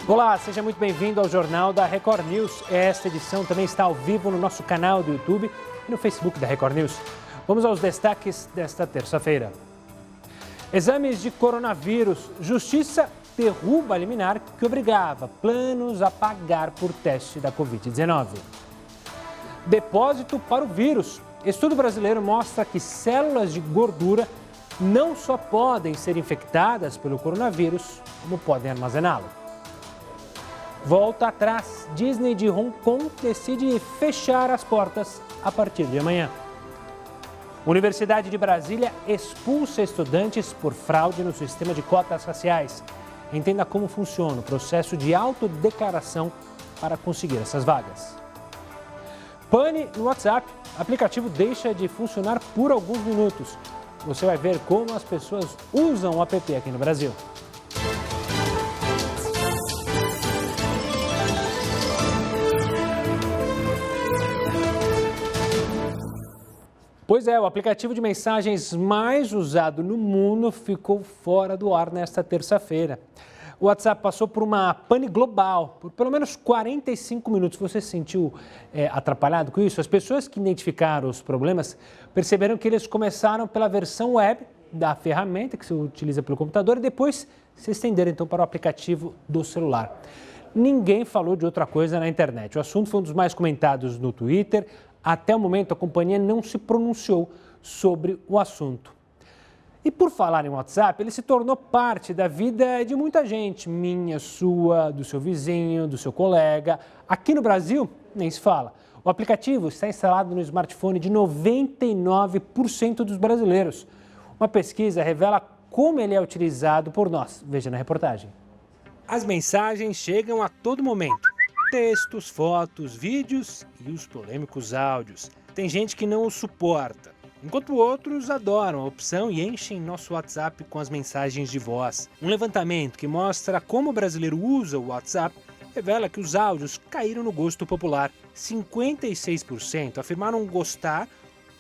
Olá, seja muito bem-vindo ao Jornal da Record News. Esta edição também está ao vivo no nosso canal do YouTube e no Facebook da Record News. Vamos aos destaques desta terça-feira. Exames de coronavírus. Justiça derruba a liminar que obrigava planos a pagar por teste da Covid-19. Depósito para o vírus. Estudo brasileiro mostra que células de gordura não só podem ser infectadas pelo coronavírus, como podem armazená-lo. Volta atrás. Disney de Hong Kong decide fechar as portas a partir de amanhã. Universidade de Brasília expulsa estudantes por fraude no sistema de cotas raciais. Entenda como funciona o processo de autodeclaração para conseguir essas vagas. Pane no WhatsApp. O aplicativo deixa de funcionar por alguns minutos. Você vai ver como as pessoas usam o app aqui no Brasil. Pois é, o aplicativo de mensagens mais usado no mundo ficou fora do ar nesta terça-feira. O WhatsApp passou por uma pane global, por pelo menos 45 minutos. Você se sentiu atrapalhado com isso? As pessoas que identificaram os problemas perceberam que eles começaram pela versão web da ferramenta que se utiliza pelo computador e depois se estenderam então para o aplicativo do celular. Ninguém falou de outra coisa na internet. O assunto foi um dos mais comentados no Twitter. Até o momento, a companhia não se pronunciou sobre o assunto. E por falar em WhatsApp, ele se tornou parte da vida de muita gente. Minha, sua, do seu vizinho, do seu colega. Aqui no Brasil, nem se fala. O aplicativo está instalado no smartphone de 99% dos brasileiros. Uma pesquisa revela como ele é utilizado por nós. Veja na reportagem. As mensagens chegam a todo momento. Textos, fotos, vídeos e os polêmicos áudios. Tem gente que não o suporta, enquanto outros adoram a opção e enchem nosso WhatsApp com as mensagens de voz. Um levantamento que mostra como o brasileiro usa o WhatsApp revela que os áudios caíram no gosto popular. 56% afirmaram gostar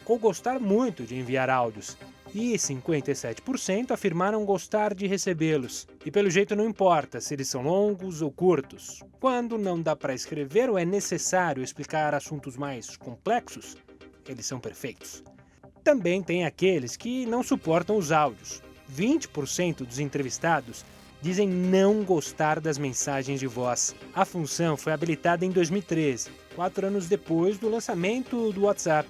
ou gostar muito de enviar áudios. E 57% afirmaram gostar de recebê-los. E pelo jeito não importa se eles são longos ou curtos. Quando não dá para escrever ou é necessário explicar assuntos mais complexos, eles são perfeitos. Também tem aqueles que não suportam os áudios. 20% dos entrevistados dizem não gostar das mensagens de voz. A função foi habilitada em 2013, 4 anos depois do lançamento do WhatsApp.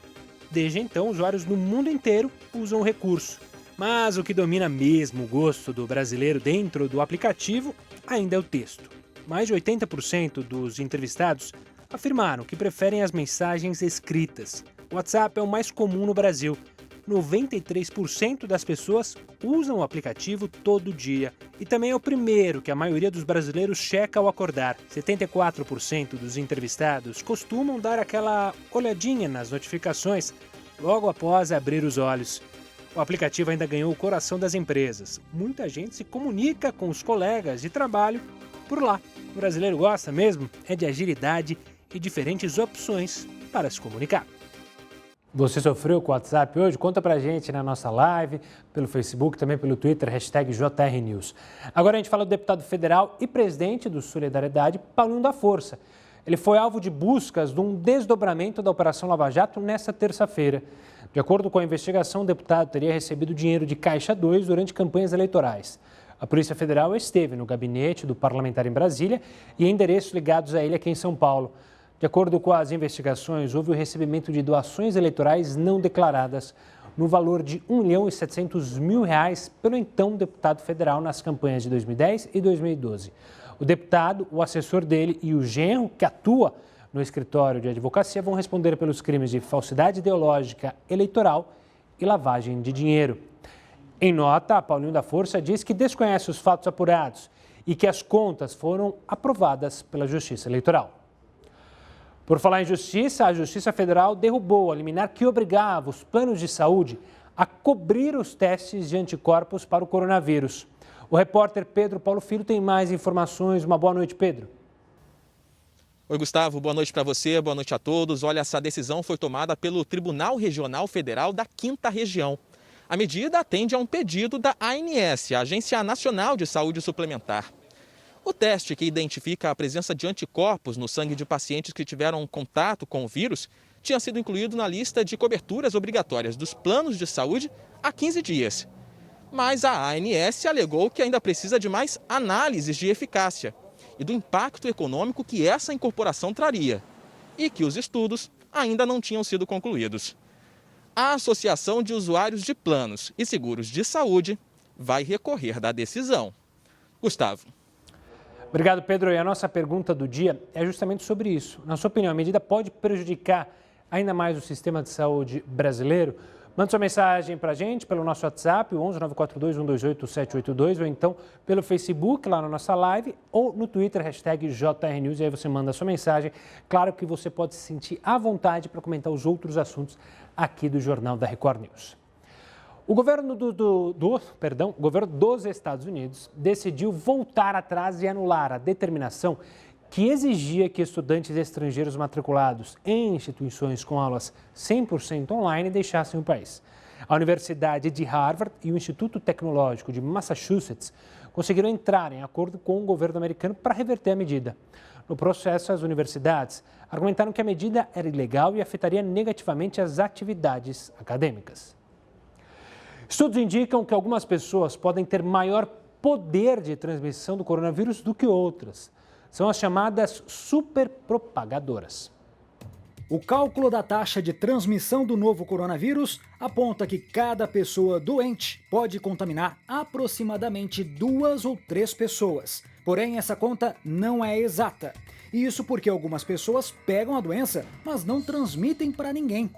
Desde então, usuários no mundo inteiro usam o recurso. Mas o que domina mesmo o gosto do brasileiro dentro do aplicativo ainda é o texto. Mais de 80% dos entrevistados afirmaram que preferem as mensagens escritas. O WhatsApp é o mais comum no Brasil. 93% das pessoas usam o aplicativo todo dia. E também é o primeiro que a maioria dos brasileiros checa ao acordar. 74% dos entrevistados costumam dar aquela olhadinha nas notificações logo após abrir os olhos. O aplicativo ainda ganhou o coração das empresas. Muita gente se comunica com os colegas de trabalho por lá. O brasileiro gosta mesmo de agilidade e diferentes opções para se comunicar. Você sofreu com o WhatsApp hoje? Conta pra gente na nossa live, pelo Facebook, também pelo Twitter, #JRNews. Agora a gente fala do deputado federal e presidente do Solidariedade, Paulinho da Força. Ele foi alvo de buscas de um desdobramento da Operação Lava Jato nesta terça-feira. De acordo com a investigação, o deputado teria recebido dinheiro de Caixa 2 durante campanhas eleitorais. A Polícia Federal esteve no gabinete do parlamentar em Brasília e em endereços ligados a ele aqui em São Paulo. De acordo com as investigações, houve o recebimento de doações eleitorais não declaradas no valor de R$1.700.000 pelo então deputado federal nas campanhas de 2010 e 2012. O deputado, o assessor dele e o genro, que atua no escritório de advocacia, vão responder pelos crimes de falsidade ideológica eleitoral e lavagem de dinheiro. Em nota, Paulinho da Força diz que desconhece os fatos apurados e que as contas foram aprovadas pela Justiça Eleitoral. Por falar em justiça, a Justiça Federal derrubou a liminar que obrigava os planos de saúde a cobrir os testes de anticorpos para o coronavírus. O repórter Pedro Paulo Filho tem mais informações. Uma boa noite, Pedro. Oi, Gustavo. Boa noite para você, boa noite a todos. Olha, essa decisão foi tomada pelo Tribunal Regional Federal da 5ª Região. A medida atende a um pedido da ANS, a Agência Nacional de Saúde Suplementar. O teste que identifica a presença de anticorpos no sangue de pacientes que tiveram contato com o vírus tinha sido incluído na lista de coberturas obrigatórias dos planos de saúde há 15 dias. Mas a ANS alegou que ainda precisa de mais análises de eficácia e do impacto econômico que essa incorporação traria, e que os estudos ainda não tinham sido concluídos. A Associação de Usuários de Planos e Seguros de Saúde vai recorrer da decisão. Gustavo. Obrigado, Pedro. E a nossa pergunta do dia é justamente sobre isso. Na sua opinião, a medida pode prejudicar ainda mais o sistema de saúde brasileiro? Mande sua mensagem para a gente pelo nosso WhatsApp, o 11 942 128 782, ou então pelo Facebook, lá na nossa live, ou no Twitter, hashtag JRNews, e aí você manda a sua mensagem. Claro que você pode se sentir à vontade para comentar os outros assuntos aqui do Jornal da Record News. O governo o governo dos Estados Unidos decidiu voltar atrás e anular a determinação que exigia que estudantes estrangeiros matriculados em instituições com aulas 100% online deixassem o país. A Universidade de Harvard e o Instituto Tecnológico de Massachusetts conseguiram entrar em acordo com o governo americano para reverter a medida. No processo, as universidades argumentaram que a medida era ilegal e afetaria negativamente as atividades acadêmicas. Estudos indicam que algumas pessoas podem ter maior poder de transmissão do coronavírus do que outras. São as chamadas superpropagadoras. O cálculo da taxa de transmissão do novo coronavírus aponta que cada pessoa doente pode contaminar aproximadamente 2 ou 3 pessoas. Porém, essa conta não é exata. Isso porque algumas pessoas pegam a doença, mas não transmitem para ninguém.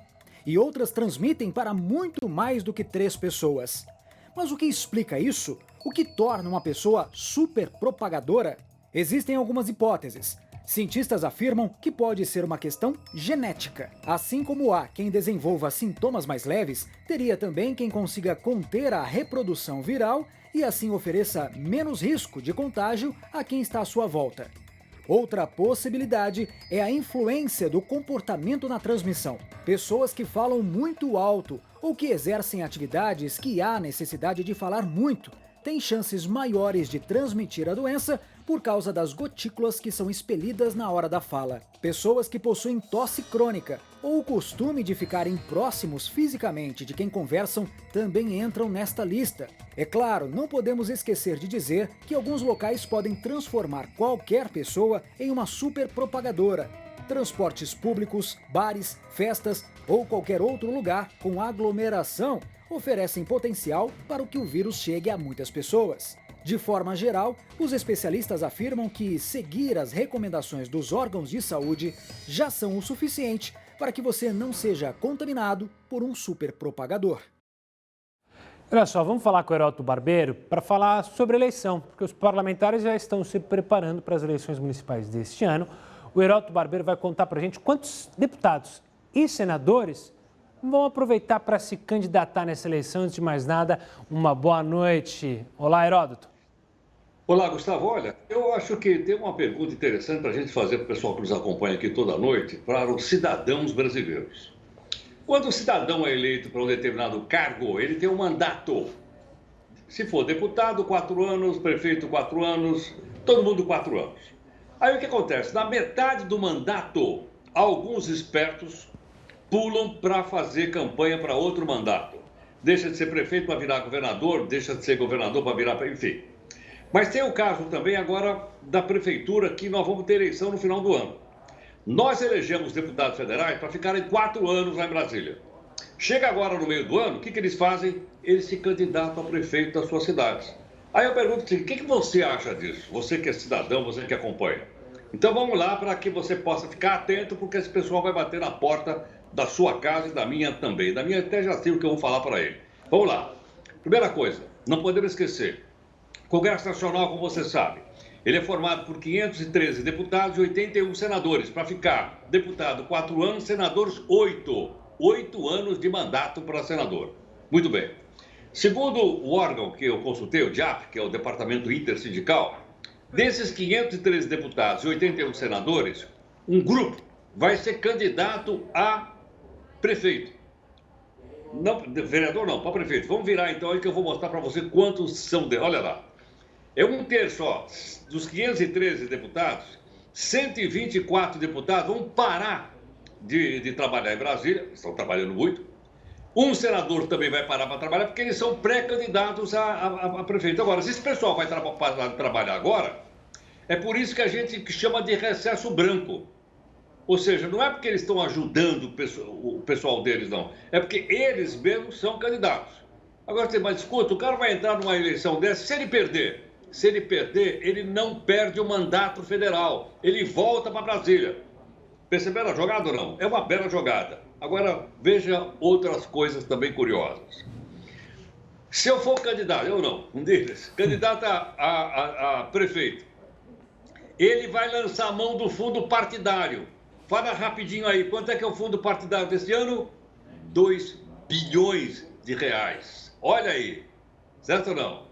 E outras transmitem para muito mais do que 3 pessoas. Mas o que explica isso? O que torna uma pessoa superpropagadora? Existem algumas hipóteses. Cientistas afirmam que pode ser uma questão genética. Assim como há quem desenvolva sintomas mais leves, teria também quem consiga conter a reprodução viral e assim ofereça menos risco de contágio a quem está à sua volta. Outra possibilidade é a influência do comportamento na transmissão. Pessoas que falam muito alto ou que exercem atividades que há necessidade de falar muito têm chances maiores de transmitir a doença por causa das gotículas que são expelidas na hora da fala. Pessoas que possuem tosse crônica ou o costume de ficarem próximos fisicamente de quem conversam também entram nesta lista. É claro, não podemos esquecer de dizer que alguns locais podem transformar qualquer pessoa em uma superpropagadora. Transportes públicos, bares, festas ou qualquer outro lugar com aglomeração oferecem potencial para que o vírus chegue a muitas pessoas. De forma geral, os especialistas afirmam que seguir as recomendações dos órgãos de saúde já são o suficiente para que você não seja contaminado por um superpropagador. Olha só, vamos falar com o Heródoto Barbeiro para falar sobre eleição, porque os parlamentares já estão se preparando para as eleições municipais deste ano. O Heródoto Barbeiro vai contar para a gente quantos deputados e senadores vão aproveitar para se candidatar nessa eleição. Antes de mais nada, uma boa noite. Olá, Heródoto. Olá, Gustavo. Olha, eu acho que tem uma pergunta interessante para a gente fazer para o pessoal que nos acompanha aqui toda noite, para os cidadãos brasileiros. Quando o cidadão é eleito para um determinado cargo, ele tem um mandato. Se for deputado, 4 anos, prefeito, 4 anos, todo mundo 4 anos. Aí o que acontece? Na metade do mandato, alguns espertos pulam para fazer campanha para outro mandato. Deixa de ser prefeito para virar governador, deixa de ser governador para virar... enfim. Mas tem o caso também agora da prefeitura, que nós vamos ter eleição no final do ano. Nós elegemos deputados federais para ficarem 4 anos lá em Brasília. Chega agora no meio do ano, o que eles fazem? Eles se candidatam a prefeito das suas cidades. Aí eu pergunto assim, o que você acha disso? Você que é cidadão, você que acompanha. Então vamos lá para que você possa ficar atento, porque esse pessoal vai bater na porta da sua casa e da minha também. Da minha até já sei o que eu vou falar para ele. Vamos lá. Primeira coisa, não podemos esquecer. O Congresso Nacional, como você sabe, ele é formado por 513 deputados e 81 senadores. Para ficar deputado 4 anos, senadores 8. 8 anos de mandato para senador. Muito bem. Segundo o órgão que eu consultei, o DIAP, que é o Departamento Intersindical, desses 513 deputados e 81 senadores, um grupo vai ser candidato a prefeito. Não, vereador não, para prefeito. Vamos virar então aí que eu vou mostrar para você quantos são. Olha lá. É um terço, ó. Dos 513 deputados, 124 deputados vão parar de trabalhar em Brasília, estão trabalhando muito. Um senador também vai parar para trabalhar, porque eles são pré-candidatos a prefeito. Agora, se esse pessoal vai parar de trabalhar agora, é por isso que a gente chama de recesso branco. Ou seja, não é porque eles estão ajudando o pessoal deles, não. É porque eles mesmos são candidatos. Agora, mas escuta, o cara vai entrar numa eleição dessa, se ele perder, ele não perde o mandato federal. Ele volta para Brasília. Perceberam a jogada ou não? É uma bela jogada. Agora, veja outras coisas também curiosas. Se eu for candidato, eu não, um deles, candidato a prefeito, ele vai lançar a mão do fundo partidário. Fala rapidinho aí, quanto é que é o fundo partidário desse ano? 2 bilhões de reais. Olha aí, certo ou não?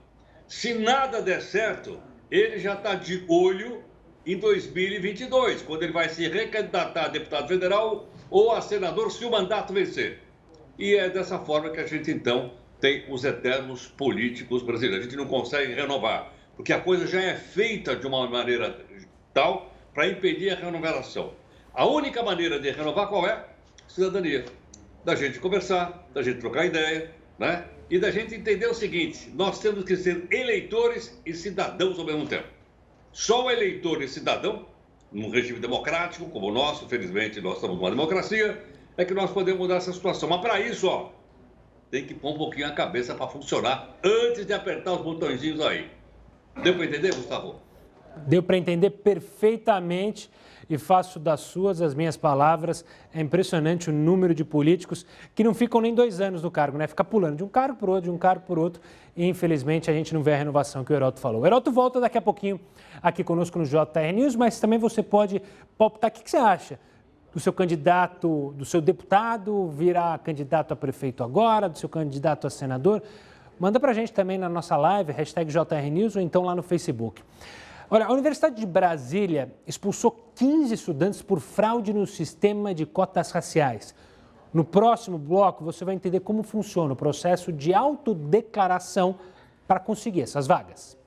Se nada der certo, ele já está de olho em 2022, quando ele vai se recandidatar a deputado federal ou a senador se o mandato vencer. E é dessa forma que a gente, então, tem os eternos políticos brasileiros. A gente não consegue renovar, porque a coisa já é feita de uma maneira tal para impedir a renovação. A única maneira de renovar qual é? Cidadania. Da gente conversar, da gente trocar ideia, né? E da gente entender o seguinte, nós temos que ser eleitores e cidadãos ao mesmo tempo. Só o eleitor e cidadão, num regime democrático como o nosso, felizmente nós estamos numa democracia, é que nós podemos mudar essa situação. Mas para isso, ó, tem que pôr um pouquinho a cabeça para funcionar antes de apertar os botõezinhos aí. Deu para entender, Gustavo? Deu para entender perfeitamente e faço das suas as minhas palavras. É impressionante o número de políticos que não ficam nem 2 anos no cargo, né? Fica pulando de um cargo para outro, de um cargo para outro. E infelizmente a gente não vê a renovação que o Heródoto falou. O Heródoto volta daqui a pouquinho aqui conosco no JR News, mas também você pode palpitar. O que você acha do seu candidato, do seu deputado virar candidato a prefeito agora, do seu candidato a senador? Manda para a gente também na nossa live, #JR News ou então lá no Facebook. Olha, a Universidade de Brasília expulsou 15 estudantes por fraude no sistema de cotas raciais. No próximo bloco, você vai entender como funciona o processo de autodeclaração para conseguir essas vagas.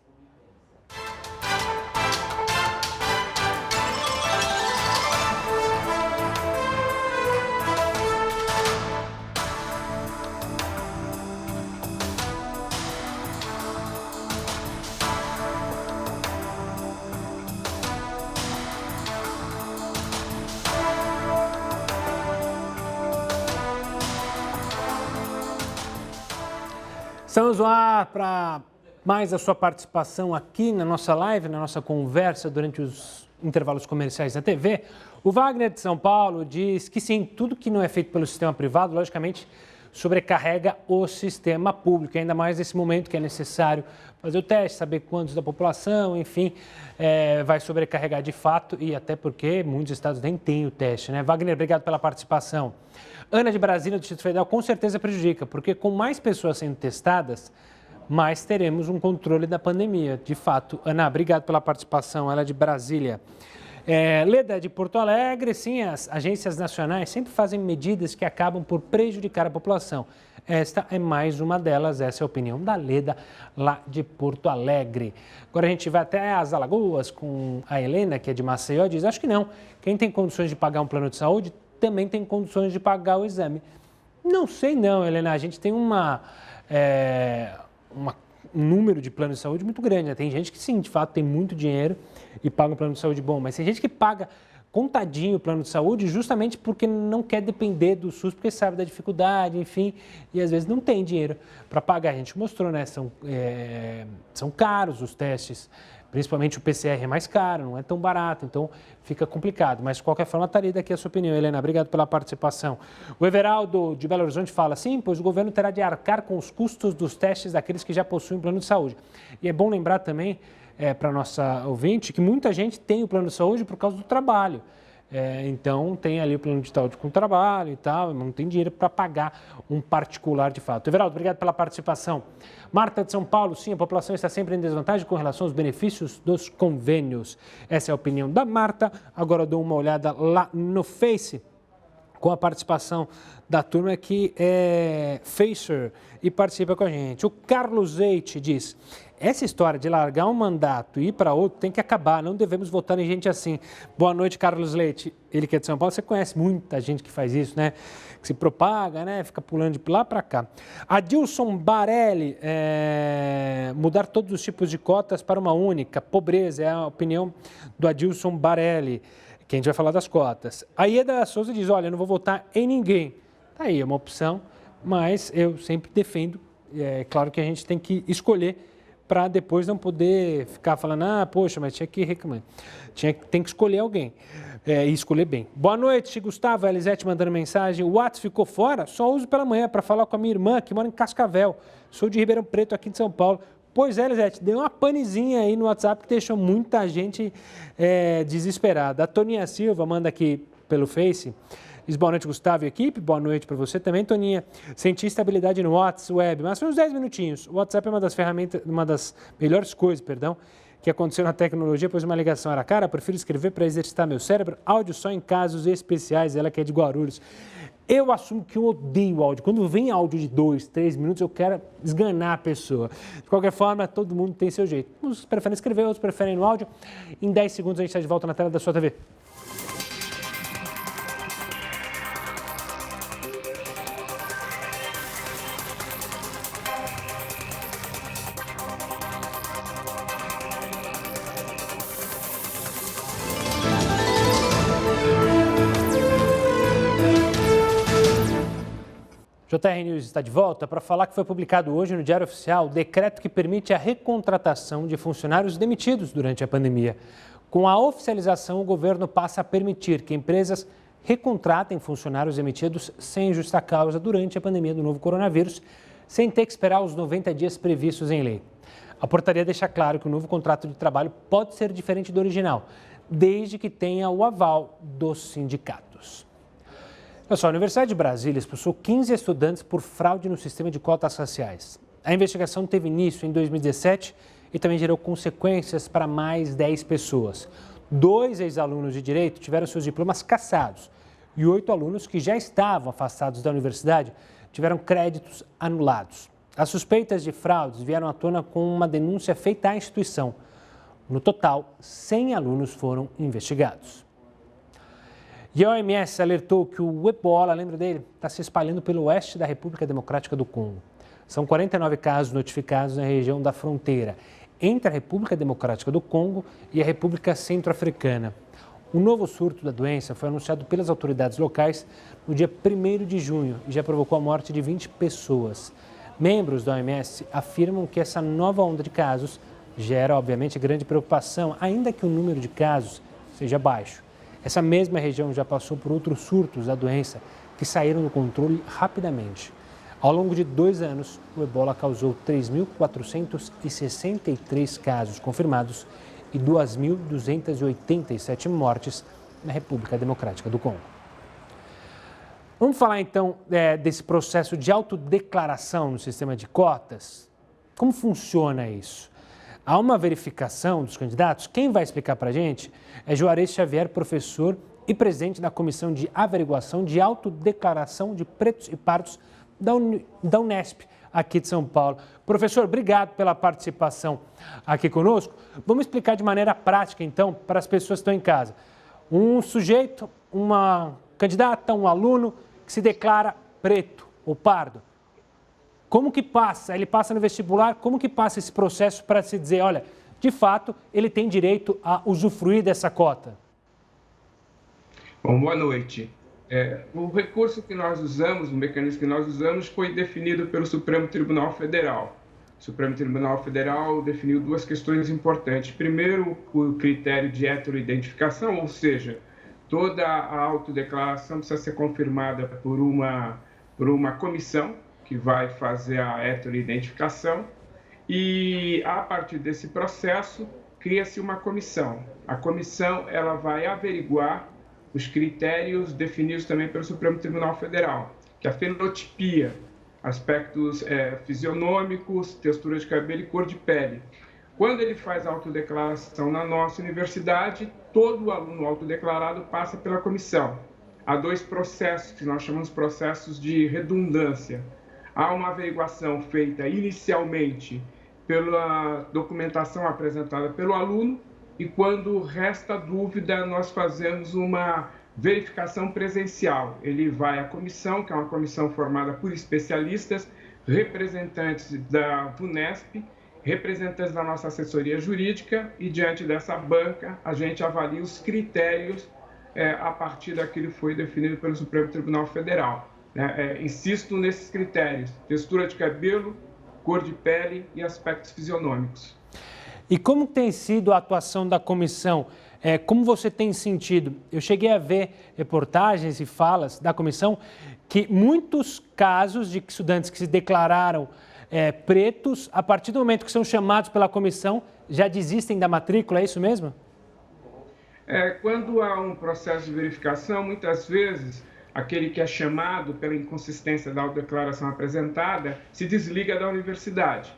Estamos lá para mais a sua participação aqui na nossa live, na nossa conversa durante os intervalos comerciais da TV. O Wagner de São Paulo diz que sim, tudo que não é feito pelo sistema privado, logicamente, sobrecarrega o sistema público, ainda mais nesse momento que é necessário fazer o teste, saber quantos da população, enfim, vai sobrecarregar de fato e até porque muitos estados nem têm o teste, né? Wagner, obrigado pela participação. Ana de Brasília, do Distrito Federal, com certeza prejudica, porque com mais pessoas sendo testadas, mais teremos um controle da pandemia. De fato, Ana, obrigado pela participação, ela é de Brasília. Leda, de Porto Alegre, sim, as agências nacionais sempre fazem medidas que acabam por prejudicar a população. Esta é mais uma delas, essa é a opinião da Leda, lá de Porto Alegre. Agora a gente vai até as Alagoas com a Helena, que é de Maceió, diz, acho que não, quem tem condições de pagar um plano de saúde também tem condições de pagar o exame. Não sei não, Helena, a gente tem um número de planos de saúde muito grande, né? Tem gente que sim, de fato, tem muito dinheiro e paga um plano de saúde bom, mas tem gente que paga contadinho o plano de saúde justamente porque não quer depender do SUS, porque sabe da dificuldade, enfim, e às vezes não tem dinheiro para pagar. A gente mostrou, né? São caros os testes, principalmente o PCR é mais caro, não é tão barato, então fica complicado. Mas, de qualquer forma, está ali daqui a sua opinião, Helena. Obrigado pela participação. O Everaldo, de Belo Horizonte, fala assim, pois o governo terá de arcar com os custos dos testes daqueles que já possuem plano de saúde. E é bom lembrar também, para a nossa ouvinte, que muita gente tem o plano de saúde por causa do trabalho. Então, tem ali o plano de saúde com trabalho e tal, não tem dinheiro para pagar um particular de fato. Everaldo, obrigado pela participação. Marta de São Paulo, sim, a população está sempre em desvantagem com relação aos benefícios dos convênios. Essa é a opinião da Marta. Agora eu dou uma olhada lá no Face, com a participação da turma que é Facer e participa com a gente. O Carlos Eite diz, essa história de largar um mandato e ir para outro tem que acabar. Não devemos votar em gente assim. Boa noite, Carlos Leite. Ele que é de São Paulo, você conhece muita gente que faz isso, né? Que se propaga, né? Fica pulando de lá para cá. Adilson Barelli, mudar todos os tipos de cotas para uma única. Pobreza, é a opinião do Adilson Barelli, que a gente vai falar das cotas. A Ieda Souza diz, olha, eu não vou votar em ninguém. Tá aí, é uma opção, mas eu sempre defendo. É claro que a gente tem que escolher para depois não poder ficar falando, poxa, mas tinha que reclamar. Tem que escolher alguém e escolher bem. Boa noite, Gustavo. A Elisete mandando mensagem. O WhatsApp ficou fora? Só uso pela manhã para falar com a minha irmã, que mora em Cascavel. Sou de Ribeirão Preto, aqui de São Paulo. Pois é, Elisete, deu uma panezinha aí no WhatsApp que deixou muita gente desesperada. A Toninha Silva manda aqui pelo Face. Diz boa noite, Gustavo e equipe. Boa noite para você também, Toninha. Senti estabilidade no WhatsApp, mas foi uns 10 minutinhos. O WhatsApp é uma das ferramentas, uma das melhores coisas, que aconteceu na tecnologia, pois uma ligação era cara. Prefiro escrever para exercitar meu cérebro. Áudio só em casos especiais. Ela que é de Guarulhos. Eu assumo que eu odeio áudio. Quando vem áudio de 2, 3 minutos, eu quero esganar a pessoa. De qualquer forma, todo mundo tem seu jeito. Uns preferem escrever, outros preferem no áudio. Em 10 segundos a gente está de volta na tela da sua TV. JR News está de volta para falar que foi publicado hoje no Diário Oficial o decreto que permite a recontratação de funcionários demitidos durante a pandemia. Com a oficialização, o governo passa a permitir que empresas recontratem funcionários demitidos sem justa causa durante a pandemia do novo coronavírus, sem ter que esperar os 90 dias previstos em lei. A portaria deixa claro que o novo contrato de trabalho pode ser diferente do original, desde que tenha o aval dos sindicatos. Olha só, a Universidade de Brasília expulsou 15 estudantes por fraude no sistema de cotas raciais. A investigação teve início em 2017 e também gerou consequências para mais 10 pessoas. 2 ex-alunos de Direito tiveram seus diplomas cassados e 8 alunos que já estavam afastados da universidade tiveram créditos anulados. As suspeitas de fraudes vieram à tona com uma denúncia feita à instituição. No total, 100 alunos foram investigados. E a OMS alertou que o ebola, lembra dele, está se espalhando pelo oeste da República Democrática do Congo. São 49 casos notificados na região da fronteira entre a República Democrática do Congo e a República Centro-Africana. O novo surto da doença foi anunciado pelas autoridades locais no dia 1º de junho e já provocou a morte de 20 pessoas. Membros da OMS afirmam que essa nova onda de casos gera, obviamente, grande preocupação, ainda que o número de casos seja baixo. Essa mesma região já passou por outros surtos da doença que saíram do controle rapidamente. Ao longo de 2 anos, o ebola causou 3.463 casos confirmados e 2.287 mortes na República Democrática do Congo. Vamos falar então desse processo de autodeclaração no sistema de cotas? Como funciona isso? Há uma verificação dos candidatos? Quem vai explicar para a gente é Juarez Xavier, professor e presidente da Comissão de Averiguação de Autodeclaração de Pretos e Pardos da Unesp, aqui de São Paulo. Professor, obrigado pela participação aqui conosco. Vamos explicar de maneira prática, então, para as pessoas que estão em casa. Um sujeito, uma candidata, um aluno que se declara preto ou pardo. Como que passa? Ele passa no vestibular, como que passa esse processo para se dizer, olha, de fato, ele tem direito a usufruir dessa cota? Bom, boa noite. O recurso que nós usamos, o mecanismo que nós usamos, foi definido pelo Supremo Tribunal Federal. O Supremo Tribunal Federal definiu 2 questões importantes. Primeiro, o critério de heteroidentificação, ou seja, toda a autodeclaração precisa ser confirmada por uma comissão que vai fazer a heteroidentificação, e a partir desse processo cria-se uma comissão. A comissão ela vai averiguar os critérios definidos também pelo Supremo Tribunal Federal, que é a fenotipia, aspectos fisionômicos, textura de cabelo e cor de pele. Quando ele faz a autodeclaração na nossa universidade, todo aluno autodeclarado passa pela comissão. Há 2 processos que nós chamamos de processos de redundância. Há uma averiguação feita inicialmente pela documentação apresentada pelo aluno e, quando resta dúvida, nós fazemos uma verificação presencial. Ele vai à comissão, que é uma comissão formada por especialistas, representantes da VUNESP, representantes da nossa assessoria jurídica, e diante dessa banca a gente avalia os critérios a partir daquilo que foi definido pelo Supremo Tribunal Federal. Insisto nesses critérios: textura de cabelo, cor de pele e aspectos fisionômicos. E como tem sido a atuação da comissão? Como você tem sentido? Eu cheguei a ver reportagens e falas da comissão que muitos casos de estudantes que se declararam pretos, a partir do momento que são chamados pela comissão, já desistem da matrícula, é isso mesmo? Quando há um processo de verificação, muitas vezes aquele que é chamado pela inconsistência da autodeclaração apresentada se desliga da universidade.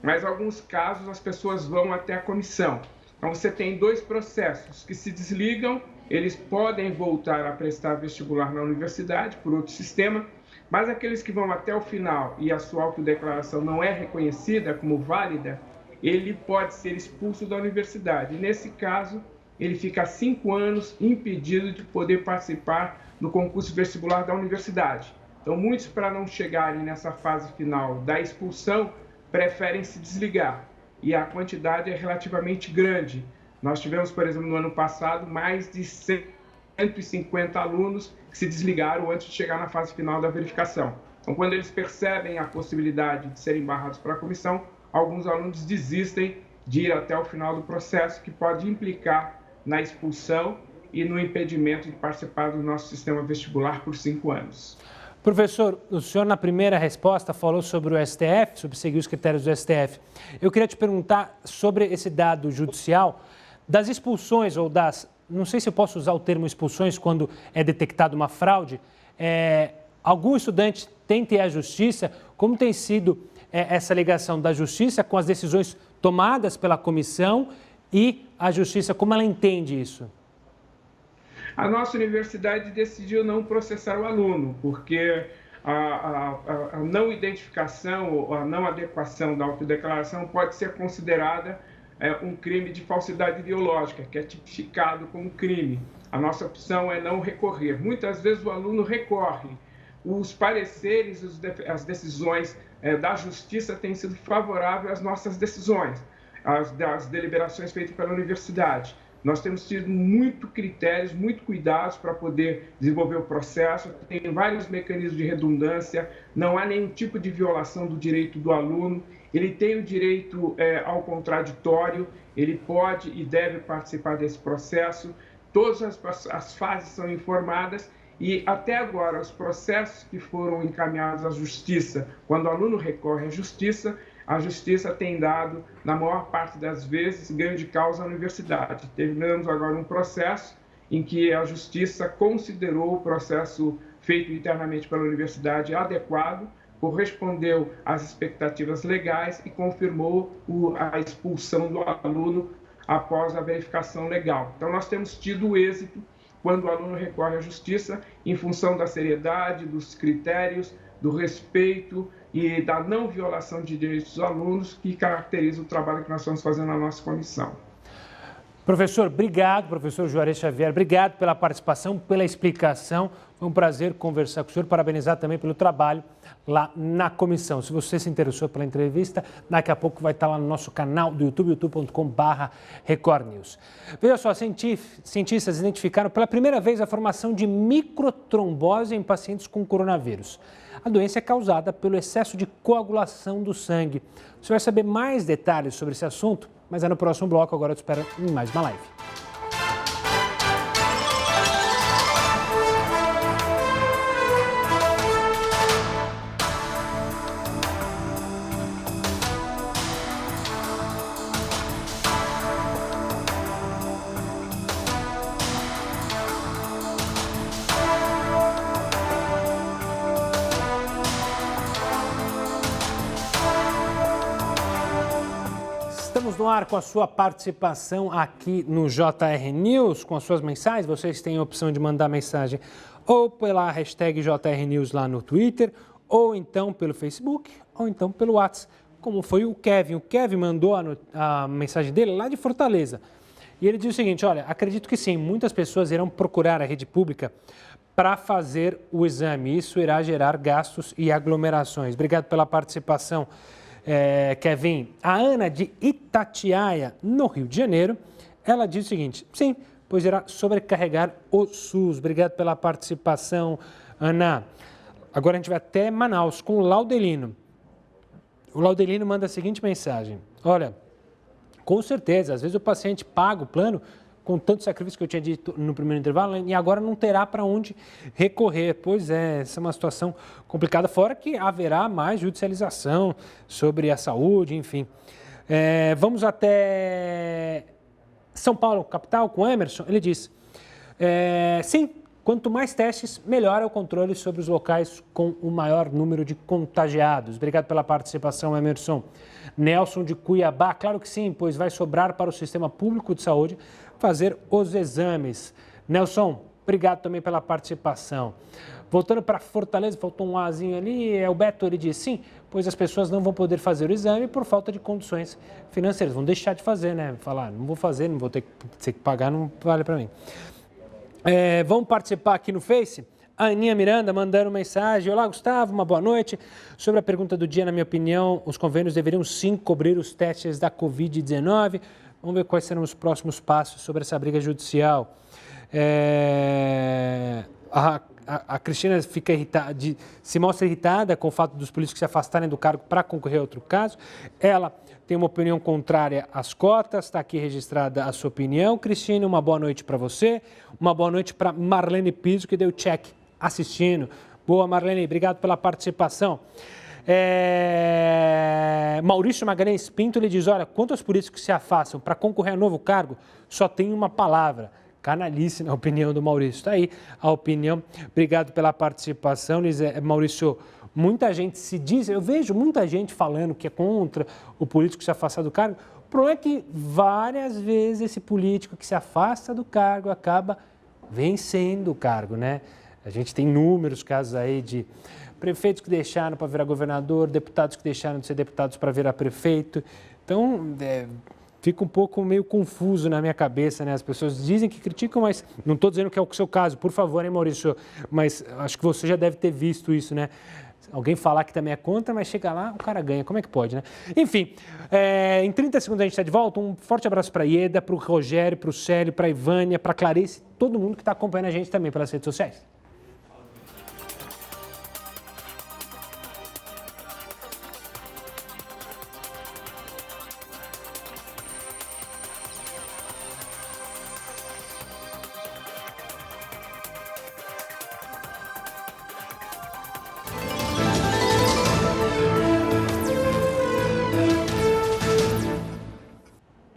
Mas em alguns casos as pessoas vão até a comissão. Então você tem dois processos que se desligam, eles podem voltar a prestar vestibular na universidade por outro sistema, mas aqueles que vão até o final e a sua autodeclaração não é reconhecida como válida, ele pode ser expulso da universidade. E nesse caso, ele fica 5 anos impedido de poder participar do concurso vestibular da universidade. Então, muitos, para não chegarem nessa fase final da expulsão, preferem se desligar. E a quantidade é relativamente grande. Nós tivemos, por exemplo, no ano passado, mais de 150 alunos que se desligaram antes de chegar na fase final da verificação. Então, quando eles percebem a possibilidade de serem barrados para a comissão, alguns alunos desistem de ir até o final do processo, que pode implicar na expulsão e no impedimento de participar do nosso sistema vestibular por 5 anos. Professor, o senhor na primeira resposta falou sobre o STF, sobre seguir os critérios do STF. Eu queria te perguntar sobre esse dado judicial das expulsões ou das... Não sei se eu posso usar o termo expulsões quando é detectada uma fraude. Algum estudante tenta ir à justiça. Como tem sido essa ligação da justiça com as decisões tomadas pela comissão e a justiça, como ela entende isso? A nossa universidade decidiu não processar o aluno, porque a não identificação ou a não adequação da autodeclaração pode ser considerada um crime de falsidade ideológica, que é tipificado como crime. A nossa opção é não recorrer. Muitas vezes o aluno recorre. Os pareceres, as decisões da justiça têm sido favoráveis às nossas decisões, às deliberações feitas pela universidade. Nós temos tido muito critérios, muito cuidados para poder desenvolver o processo, tem vários mecanismos de redundância, não há nenhum tipo de violação do direito do aluno, ele tem o direito ao contraditório, ele pode e deve participar desse processo, todas as fases são informadas e até agora os processos que foram encaminhados à justiça, quando o aluno recorre à justiça, a justiça tem dado, na maior parte das vezes, ganho de causa à universidade. Terminamos agora um processo em que a justiça considerou o processo feito internamente pela universidade adequado, correspondeu às expectativas legais e confirmou a expulsão do aluno após a verificação legal. Então, nós temos tido êxito quando o aluno recorre à justiça em função da seriedade, dos critérios, do respeito e da não violação de direitos dos alunos que caracteriza o trabalho que nós estamos fazendo na nossa comissão. Professor, obrigado, professor Juarez Xavier, obrigado pela participação, pela explicação. Foi um prazer conversar com o senhor, parabenizar também pelo trabalho lá na comissão. Se você se interessou pela entrevista, daqui a pouco vai estar lá no nosso canal do YouTube, youtube.com/Record News. Veja só, cientistas identificaram pela primeira vez a formação de microtrombose em pacientes com coronavírus. A doença é causada pelo excesso de coagulação do sangue. Você vai saber mais detalhes sobre esse assunto, mas é no próximo bloco. Agora eu te espero em mais uma live. Estamos no ar com a sua participação aqui no JR News, com as suas mensagens. Vocês têm a opção de mandar mensagem ou pela hashtag JR News lá no Twitter, ou então pelo Facebook, ou então pelo WhatsApp. como foi o Kevin. O Kevin mandou a mensagem dele lá de Fortaleza. E ele diz o seguinte, olha, acredito que sim, muitas pessoas irão procurar a rede pública para fazer o exame. Isso irá gerar gastos e aglomerações. Obrigado pela participação, Kevin. A Ana de Itatiaia, no Rio de Janeiro, ela diz o seguinte, sim, pois irá sobrecarregar o SUS. Obrigado pela participação, Ana. Agora a gente vai até Manaus com o Laudelino. O Laudelino manda a seguinte mensagem, olha, com certeza, às vezes o paciente paga o plano com tanto sacrifício que eu tinha dito no primeiro intervalo e agora não terá para onde recorrer. Pois é, essa é uma situação complicada, fora que haverá mais judicialização sobre a saúde, enfim. Vamos até São Paulo, capital, com Emerson. Ele diz, sim, quanto mais testes, melhor é o controle sobre os locais com o maior número de contagiados. Obrigado pela participação, Emerson. Nelson de Cuiabá, claro que sim, pois vai sobrar para o sistema público de saúde fazer os exames. Nelson, obrigado também pela participação. Voltando para Fortaleza, faltou um Azinho ali, o Beto, ele diz sim, pois as pessoas não vão poder fazer o exame por falta de condições financeiras. Vão deixar de fazer, né? Falar, não vou fazer, não vou ter que pagar, não vale para mim. Vamos participar aqui no Face? A Aninha Miranda mandando mensagem. Olá, Gustavo, uma boa noite. Sobre a pergunta do dia, na minha opinião, os convênios deveriam sim cobrir os testes da Covid-19. Vamos ver quais serão os próximos passos sobre essa briga judicial. A Cristina fica irritada, se mostra irritada com o fato dos políticos se afastarem do cargo para concorrer a outro caso. Ela tem uma opinião contrária às cotas, está aqui registrada a sua opinião. Cristina, uma boa noite para você. Uma boa noite para Marlene Piso, que deu check assistindo. Boa, Marlene, obrigado pela participação. Maurício Magalhães Pinto, ele diz, olha, quanto aos políticos que se afastam para concorrer a novo cargo, só tem uma palavra, canalice, na opinião do Maurício. Está aí a opinião. Obrigado pela participação, Maurício. Muita gente se diz, eu vejo muita gente falando que é contra o político se afastar do cargo. O problema é que várias vezes esse político que se afasta do cargo acaba vencendo o cargo, né? A gente tem inúmeros casos aí de prefeitos que deixaram para virar governador, deputados que deixaram de ser deputados para virar prefeito. Então, fica um pouco meio confuso na minha cabeça, né? As pessoas dizem que criticam, mas não estou dizendo que é o seu caso, por favor, hein, Maurício? Mas acho que você já deve ter visto isso, né? Alguém falar que também é contra, mas chega lá, o cara ganha. Como é que pode, né? Enfim, em 30 segundos a gente está de volta. Um forte abraço para a Ieda, para o Rogério, para o Célio, para a Ivânia, para a Clarice, todo mundo que está acompanhando a gente também pelas redes sociais.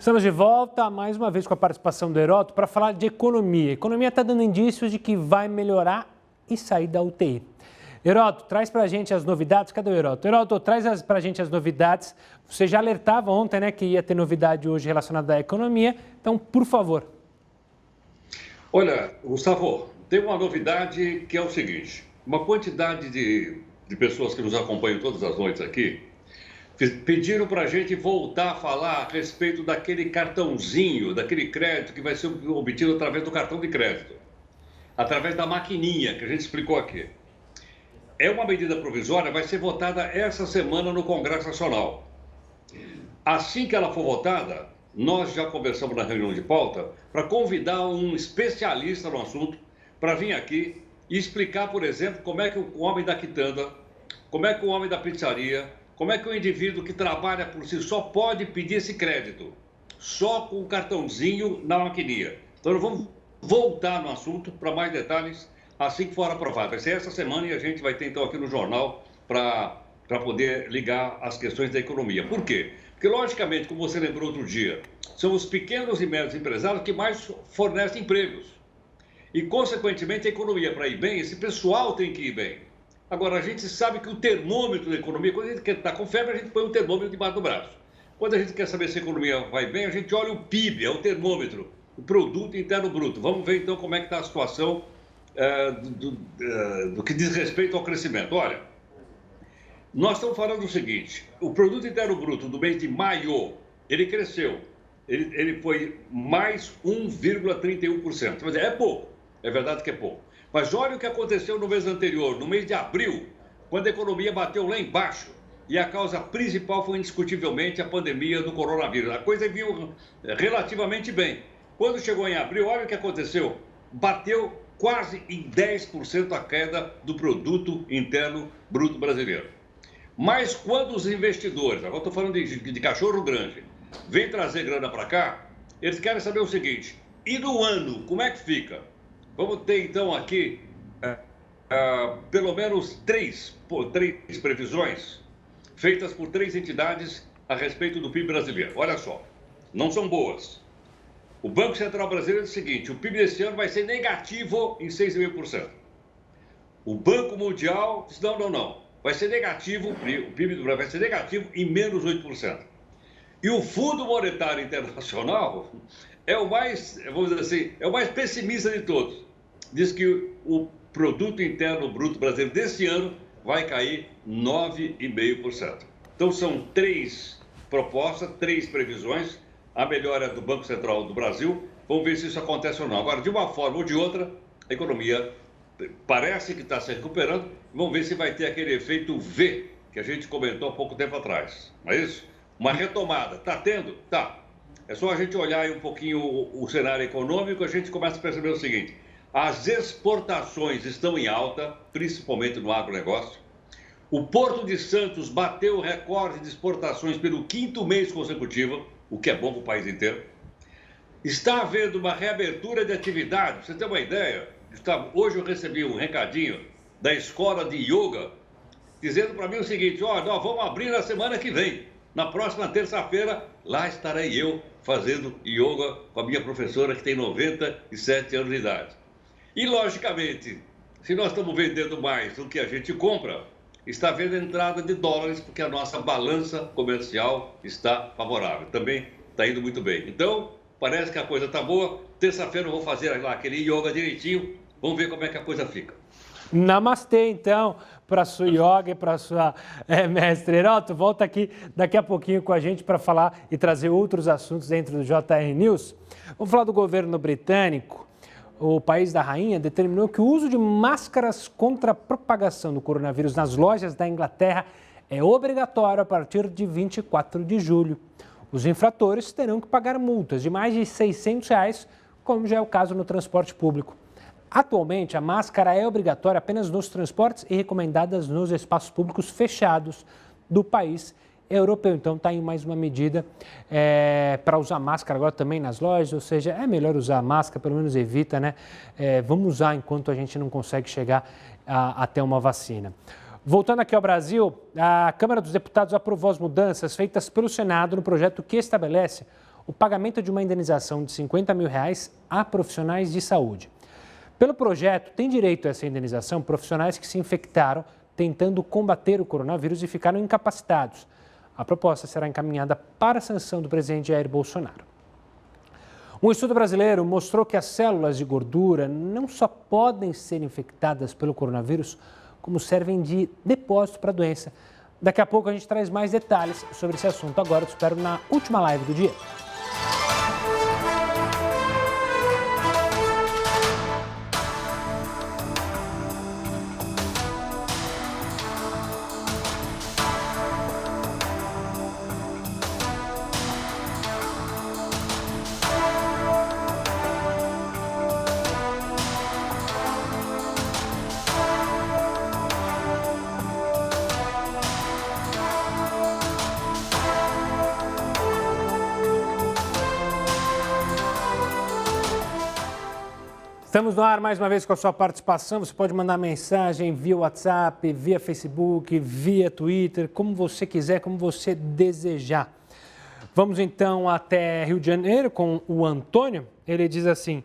Estamos de volta, mais uma vez com a participação do Heródoto, para falar de economia. A economia está dando indícios de que vai melhorar e sair da UTI. Heródoto, traz para a gente as novidades. Cadê o Heródoto? Heródoto, traz para a gente as novidades. Você já alertava ontem, né, que ia ter novidade hoje relacionada à economia. Então, por favor. Olha, Gustavo, tem uma novidade que é o seguinte. Uma quantidade de pessoas que nos acompanham todas as noites aqui pediram para a gente voltar a falar a respeito daquele cartãozinho, daquele crédito que vai ser obtido através do cartão de crédito, através da maquininha que a gente explicou aqui. É uma medida provisória, vai ser votada essa semana no Congresso Nacional. Assim que ela for votada, nós já conversamos na reunião de pauta para convidar um especialista no assunto para vir aqui e explicar, por exemplo, como é que o homem da quitanda, como é que o homem da pizzaria, como é que o indivíduo que trabalha por si só pode pedir esse crédito? Só com o cartãozinho na maquininha. Então, nós vamos voltar no assunto para mais detalhes assim que for aprovado. Vai ser essa semana e a gente vai ter, então, aqui no jornal para poder ligar as questões da economia. Por quê? Porque, logicamente, como você lembrou outro dia, são os pequenos e médios empresários que mais fornecem empregos. E, consequentemente, a economia, para ir bem, esse pessoal tem que ir bem. Agora, a gente sabe que o termômetro da economia, quando a gente quer estar com febre, a gente põe um termômetro debaixo do braço. Quando a gente quer saber se a economia vai bem, a gente olha o PIB, é o termômetro, o Produto Interno Bruto. Vamos ver, então, como é que está a situação do que diz respeito ao crescimento. Olha, Nós estamos falando do seguinte, o produto interno bruto do mês de maio, ele cresceu. Ele foi mais 1,31%. Mas é pouco, é verdade que é pouco. Mas olha o que aconteceu no mês anterior, no mês de abril, quando a economia bateu lá embaixo. E a causa principal foi indiscutivelmente a pandemia do coronavírus. A coisa viu relativamente bem. Quando chegou em abril, olha o que aconteceu. Bateu quase em 10% a queda do produto interno bruto brasileiro. Mas quando os investidores, agora estou falando de cachorro grande, vêm trazer grana para cá, eles querem saber o seguinte, e no ano, como é que fica? Vamos ter então aqui pelo menos três previsões feitas por 3 entidades a respeito do PIB brasileiro. Olha só, não são boas. O Banco Central Brasileiro diz o seguinte, o PIB desse ano vai ser negativo em 6,5%. O Banco Mundial diz não. Vai ser negativo, o PIB do Brasil vai ser negativo em menos 8%. E o Fundo Monetário Internacional é o mais, vamos dizer assim, é o mais pessimista de todos. Diz que o produto interno bruto brasileiro desse ano vai cair 9,5%. Então são 3 propostas, 3 previsões. A melhora do Banco Central do Brasil. Vamos ver se isso acontece ou não. Agora, de uma forma ou de outra, a economia parece que está se recuperando. Vamos ver se vai ter aquele efeito V que a gente comentou há pouco tempo atrás. Não é isso? Uma retomada. Está tendo? Tá. É só a gente olhar aí um pouquinho o cenário econômico, a gente começa a perceber o seguinte. As exportações estão em alta, principalmente no agronegócio. O Porto de Santos bateu o recorde de exportações pelo 5º mês consecutivo, o que é bom para o país inteiro. Está havendo uma reabertura de atividade. Pra você ter uma ideia, hoje eu recebi um recadinho da escola de yoga, dizendo para mim o seguinte, nós vamos abrir na semana que vem. Na próxima terça-feira, lá estarei eu fazendo yoga com a minha professora, que tem 97 anos de idade. E, logicamente, se nós estamos vendendo mais do que a gente compra, está havendo entrada de dólares, porque a nossa balança comercial está favorável. Também está indo muito bem. Então, parece que a coisa está boa. Terça-feira eu vou fazer lá aquele yoga direitinho. Vamos ver como é que a coisa fica. Namastê, então, para a sua yoga e para a sua mestre. Heroto, volta aqui daqui a pouquinho com a gente para falar e trazer outros assuntos dentro do JR News. Vamos falar do governo britânico. O país da rainha determinou que o uso de máscaras contra a propagação do coronavírus nas lojas da Inglaterra é obrigatório a partir de 24 de julho. Os infratores terão que pagar multas de mais de R$ 600, como já é o caso no transporte público. Atualmente, a máscara é obrigatória apenas nos transportes e recomendadas nos espaços públicos fechados do país europeu. Então, está aí mais uma medida para usar máscara agora também nas lojas, ou seja, é melhor usar máscara, pelo menos evita, né? Vamos usar enquanto a gente não consegue chegar até uma vacina. Voltando aqui ao Brasil, a Câmara dos Deputados aprovou as mudanças feitas pelo Senado no projeto que estabelece o pagamento de uma indenização de R$ 50 mil a profissionais de saúde. Pelo projeto, tem direito a essa indenização profissionais que se infectaram tentando combater o coronavírus e ficaram incapacitados. A proposta será encaminhada para a sanção do presidente Jair Bolsonaro. Um estudo brasileiro mostrou que as células de gordura não só podem ser infectadas pelo coronavírus, como servem de depósito para a doença. Daqui a pouco a gente traz mais detalhes sobre esse assunto. Agora eu te espero na última live do dia. Estamos no ar mais uma vez com a sua participação. Você pode mandar mensagem via WhatsApp, via Facebook, via Twitter, como você quiser, como você desejar. Vamos então até Rio de Janeiro com o Antônio. Ele diz assim,